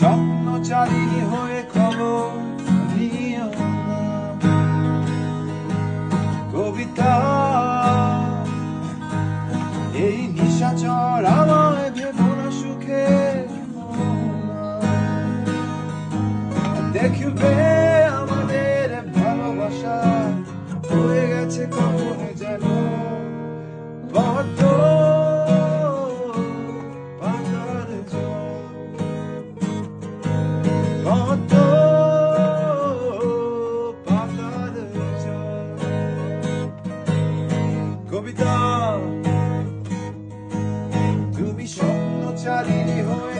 স্বপ্নচারিণী হয়ে খবর নিও না। কবিতা এই নিশাচর আমায় ভেবো না সুখে দেখবে আমাদের ভালোবাসা হয়ে গেছে কখনো যেন বদ্ধ পাতার জল, বদ্ধ পাতার জল। কবিতা তুমি স্বপ্নচারিণী হয়ে